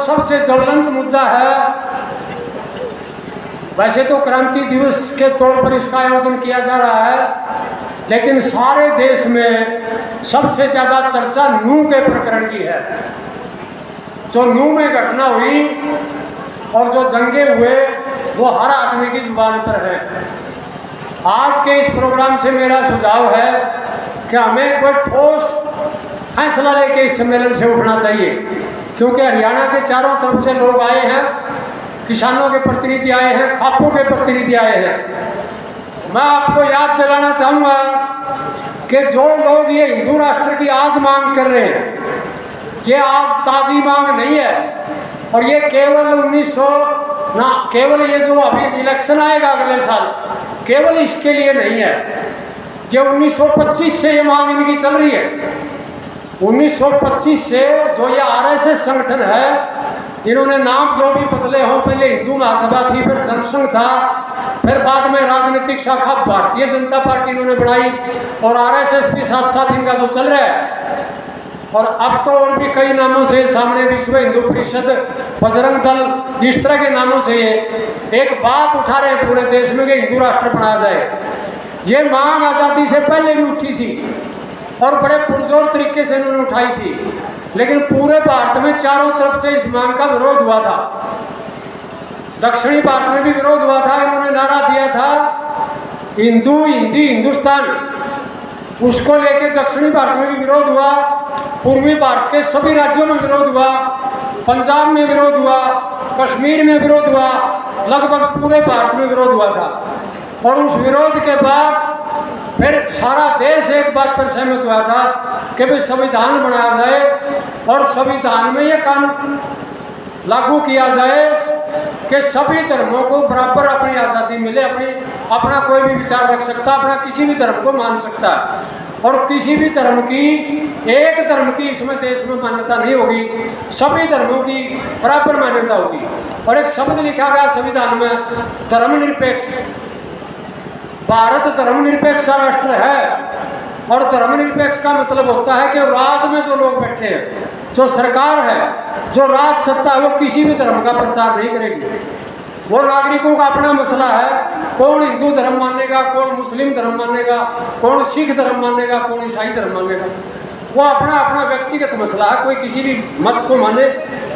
सबसे ज्वलंत मुद्दा है, वैसे तो क्रांति दिवस के तौर पर इसका आयोजन किया जा रहा है, लेकिन सारे देश में सबसे ज़्यादा चर्चा नूह के प्रकरण की है। जो नूह में घटना हुई और जो दंगे हुए वो हर आदमी की जुबान पर है। आज के इस प्रोग्राम से मेरा सुझाव है कि हमें कोई ठोस फैसला लेके इस सम्मेलन से उठना चाहिए, क्योंकि हरियाणा के चारों तरफ से लोग आए हैं, किसानों के प्रतिनिधि आए हैं, खापों के प्रतिनिधि आए हैं। मैं आपको याद दिलाना चाहूँगा कि जो लोग ये हिंदू राष्ट्र की आज मांग कर रहे हैं, ये आज ताज़ी मांग नहीं है, और ये केवल ये जो अभी इलेक्शन आएगा अगले साल, केवल इसके लिए नहीं है। ये 1925 से ये मांग इनकी चल रही है। 1925 से जो ये आरएसएस संगठन है, इन्होंने नाम जो भी बदले हों, पहले हिंदू महासभा थी, फिर जनसंघ था, फिर बाद में राजनीतिक शाखा भारतीय जनता पार्टी इन्होंने बनाई, और आरएसएस के साथ साथ इनका जो चल रहा है, और अब तो और भी कई नामों से सामने विश्व हिंदू परिषद, बजरंग दल, इस तरह के नामों से ये एक बात उठा रहे हैं पूरे देश में कि हिंदू राष्ट्र बनाया जाए। ये मांग आज़ादी से पहले भी उठी थी और बड़े पुरजोर तरीके से इन्होंने उठाई थी, लेकिन पूरे भारत में चारों तरफ से इस मांग का विरोध हुआ था। दक्षिणी भारत में भी विरोध हुआ था। इन्होंने नारा दिया था हिंदू हिंदी हिंदुस्तान, उसको लेकर दक्षिणी भारत में भी विरोध हुआ, पूर्वी भारत के सभी राज्यों में विरोध हुआ, पंजाब में विरोध हुआ, कश्मीर में विरोध हुआ, लगभग पूरे भारत में विरोध हुआ था। और उस विरोध के बाद फिर सारा देश एक बात पर सहमत हुआ था कि भाई संविधान बनाया जाए और संविधान में यह कानून लागू किया जाए कि सभी धर्मों को बराबर अपनी आज़ादी मिले, अपना कोई भी विचार रख सकता, अपना किसी भी धर्म को मान सकता है, और किसी भी धर्म की, एक धर्म की इसमें देश में मान्यता नहीं होगी, सभी धर्मों की बराबर मान्यता होगी। और एक शब्द लिखा गया संविधान में, धर्मनिरपेक्ष। भारत धर्मनिरपेक्ष राष्ट्र है, और धर्मनिरपेक्ष का मतलब होता है कि राज में जो लोग बैठे हैं, जो सरकार है, जो राज सत्ता है, वो किसी भी धर्म का प्रचार नहीं करेगी। वो नागरिकों का अपना मसला है, कौन हिंदू धर्म मानेगा, कौन मुस्लिम धर्म मानेगा, कौन सिख धर्म मानेगा, कौन ईसाई धर्म मानेगा, वो अपना अपना व्यक्तिगत मसला है। कोई किसी भी मत को माने,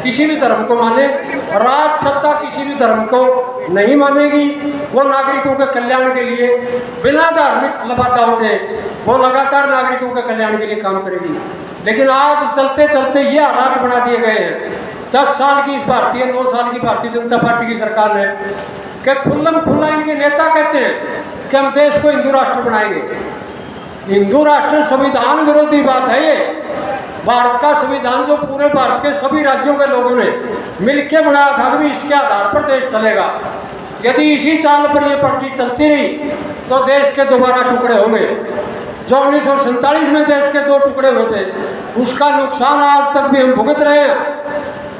किसी भी धर्म को माने, राज सत्ता किसी भी धर्म को नहीं मानेगी। वो नागरिकों के कल्याण के लिए बिना धार्मिक लबाताओं के वो लगातार नागरिकों के कल्याण के लिए काम करेगी। लेकिन आज चलते चलते ये हालात बना दिए गए हैं 10 साल की इस 9 साल की भारतीय जनता पार्टी की सरकार ने, कि खुल्लम खुल्ला इनके नेता कहते हैं कि हम देश को हिंदू राष्ट्र बनाएंगे। हिंदू राष्ट्र संविधान विरोधी बात है। ये भारत का संविधान जो पूरे भारत के सभी राज्यों के लोगों ने मिलकर बनाया था कि इसके आधार पर देश चलेगा। यदि इसी चाल पर ये पार्टी चलती रही तो देश के दोबारा टुकड़े होंगे। जो 1947 में देश के 2 टुकड़े हुए थे, उसका नुकसान आज तक भी हम भुगत रहे हैं।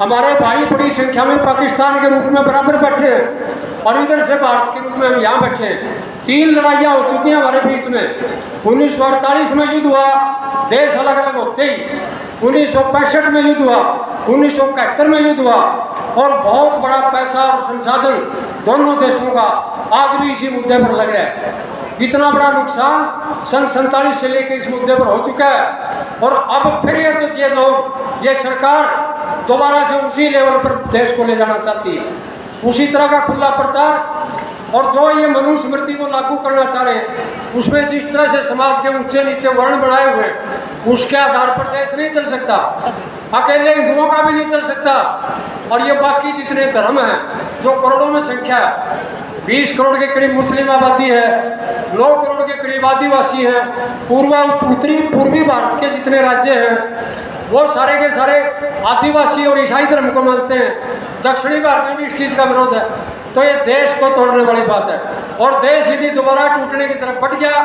हमारे भाई बड़ी संख्या में पाकिस्तान के रूप में बराबर बैठे हैं, और इधर से भारत के रूप में हम यहाँ बैठे हैं। 3 लड़ाइयाँ हो चुकी हैं हमारे बीच में। 1948 में युद्ध हुआ, देश अलग अलग होते ही। 1965 में युद्ध हुआ, 1971 में युद्ध हुआ, और बहुत बड़ा पैसा और संसाधन दोनों देशों का आज भी इसी मुद्दे पर लग रहा है। इतना बड़ा नुकसान सन 47 से लेकर इस मुद्दे पर हो चुका है, और अब फिर ये लोग, ये सरकार दोबारा से उसी लेवल पर देश को ले जाना चाहती है, उसी तरह का खुला प्रचार। और जो ये मनुस्मृति को लागू करना चाह रहे हैं, उसमें जिस तरह से समाज के ऊंचे नीचे वर्ण बनाए हुए हैं, उसके आधार पर देश नहीं चल सकता। अकेले हिंदुओं का भी नहीं चल सकता। और ये बाकी जितने धर्म हैं, जो करोड़ों में संख्या है, 20 करोड़ के करीब मुस्लिम आबादी है, 9 करोड़ के करीब आदिवासी हैं, पूर्वी भारत के जितने राज्य हैं वो सारे के सारे आदिवासी और ईसाई धर्म को मानते हैं। दक्षिणी भारत में भी इस चीज़ का विरोध है। तो ये देश को तोड़ने वाली बात है, और देश यदि दोबारा टूटने की तरफ बढ़ गया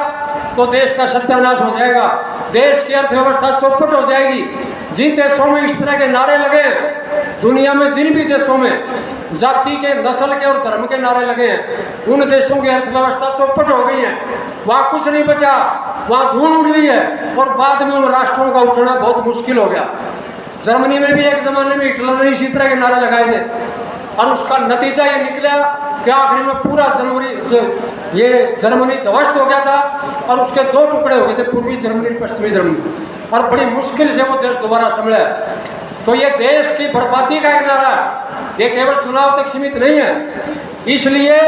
तो देश का सत्यानाश हो जाएगा, देश की अर्थव्यवस्था चौपट हो जाएगी। जिन देशों में इस तरह के नारे लगे हैं, दुनिया में जिन भी देशों में जाति के, नस्ल के और धर्म के नारे लगे हैं, उन देशों की अर्थव्यवस्था चौपट हो गई है। वहाँ कुछ नहीं बचा, वहाँ धूल उड़ रही है, और बाद में उन राष्ट्रों का उठना बहुत मुश्किल हो गया। जर्मनी में भी एक जमाने में हिटलर ने इसी तरह के नारे लगाए थे और उसका नतीजा ये निकला कि आखिरी में पूरा ये जर्मनी ध्वस्त हो गया था और उसके दो टुकड़े हो गए थे, पूर्वी जर्मनी पश्चिमी जर्मनी, और बड़ी मुश्किल से वो देश दोबारा संभला। तो ये देश की बर्बादी का एक नारा, ये केवल चुनाव तक सीमित नहीं है। इसलिए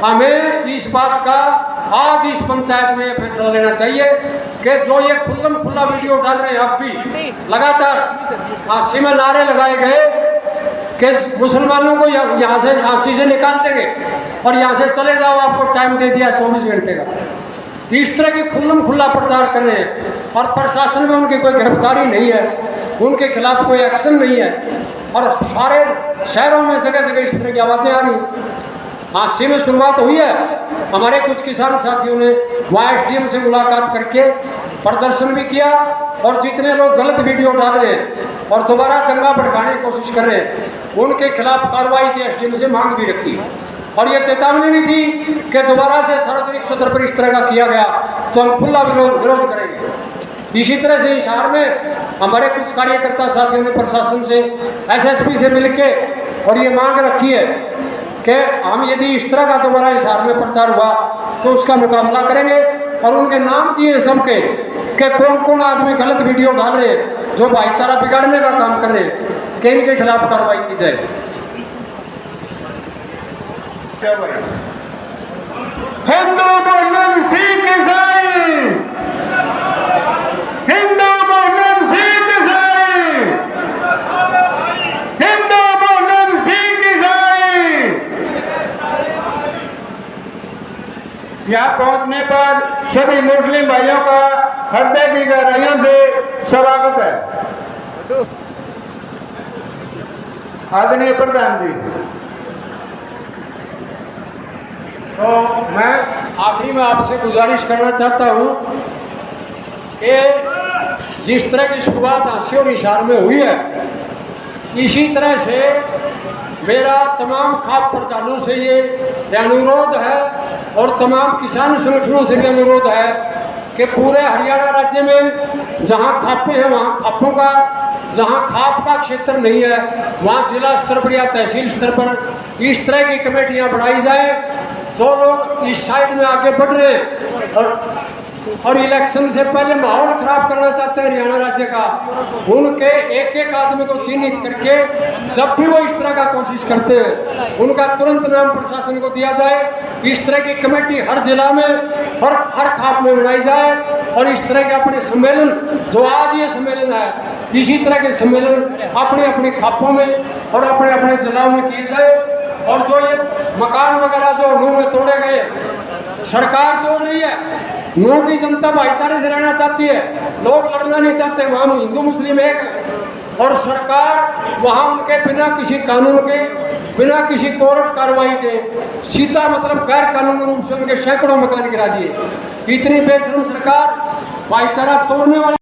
हमें इस बात का आज इस पंचायत में फैसला लेना चाहिए कि जो ये खुल्लम खुल्ला वीडियो डाल रहे हैं अब भी लगातार फांसी में नारे लगाए गए कि मुसलमानों को यहाँ से फांसी से निकाल देंगे और यहाँ से चले जाओ, आपको टाइम दे दिया 24 घंटे का, इस तरह की खुल्लम खुल्ला प्रचार कर रहे हैं और प्रशासन में उनकी कोई गिरफ्तारी नहीं है, उनके खिलाफ कोई एक्शन नहीं है और सारे शहरों में जगह जगह इस तरह की आवाज़ें आ रही। हादसे में शुरुआत हुई है, हमारे कुछ किसान साथियों ने वहाँ एसडीएम से मुलाकात करके प्रदर्शन भी किया और जितने लोग गलत वीडियो डाल रहे हैं और दोबारा दंगा भड़काने की कोशिश कर रहे हैं उनके खिलाफ कार्रवाई की एसडीएम से मांग भी रखी और ये चेतावनी भी थी कि दोबारा से सार्वजनिक सत्र पर इस तरह का किया गया तो हम खुला विरोध करेंगे। इसी तरह से हिसार में हमारे कुछ कार्यकर्ता साथियों ने प्रशासन से एसएसपी से मिलके और ये मांग रखी है कि हम यदि इस तरह का दोबारा हिसार में प्रचार हुआ तो उसका मुकाबला करेंगे और उनके नाम दिए सबके कि कौन कौन आदमी गलत वीडियो डाल रहे हैं जो भाईचारा बिगाड़ने का काम कर रहे हैं कि इनके खिलाफ कार्रवाई की जाए। हिंदू मुस्लिम सिख ईसाई, हिंदू मुस्लिम सिख ईसाई, हिंदू मुस्लिम सिख ईसाई। यहाँ पहुंचने पर सभी मुस्लिम भाइयों का हृदय की गहराइयों से स्वागत है। आदरणीय प्रधान जी, तो मैं आखिरी में आपसे गुजारिश करना चाहता हूँ कि जिस तरह की शुरुआत हांसी और हिसार में हुई है इसी तरह से मेरा तमाम खाप प्रधानों से ये अनुरोध है और तमाम किसान संगठनों से भी अनुरोध है कि पूरे हरियाणा राज्य में जहाँ खापें हैं वहाँ खापों का, जहाँ खाप का क्षेत्र नहीं है वहाँ जिला स्तर पर या तहसील स्तर पर इस तरह की कमेटियाँ बनाई जाए। जो लोग इस साइड में आगे बढ़ रहे हैं और इलेक्शन से पहले माहौल खराब करना चाहते हैं हरियाणा राज्य का, उनके एक एक आदमी को चिन्हित करके जब भी वो इस तरह का कोशिश करते हैं उनका तुरंत नाम प्रशासन को दिया जाए। इस तरह की कमेटी हर जिला में हर खाप में बनाई जाए और इस तरह के अपने सम्मेलन, जो आज ये सम्मेलन है, इसी तरह के सम्मेलन अपने अपने खापों में और अपने अपने जिलाओं में किए जाए। और जो ये मकान वगैरह जो नूह में तोड़े गए, सरकार तोड़ रही है, नूह की जनता भाईचारे से रहना चाहती है, लोग लड़ना नहीं चाहते, वहाँ हिंदू मुस्लिम एक है और सरकार वहाँ उनके बिना किसी कानून के, बिना किसी कोर्ट कार्रवाई के सीधा मतलब गैर कानूनी रूप से उनके सैकड़ों मकान गिरा दिए। इतनी बेशर्म सरकार भाईचारा तोड़ने वाली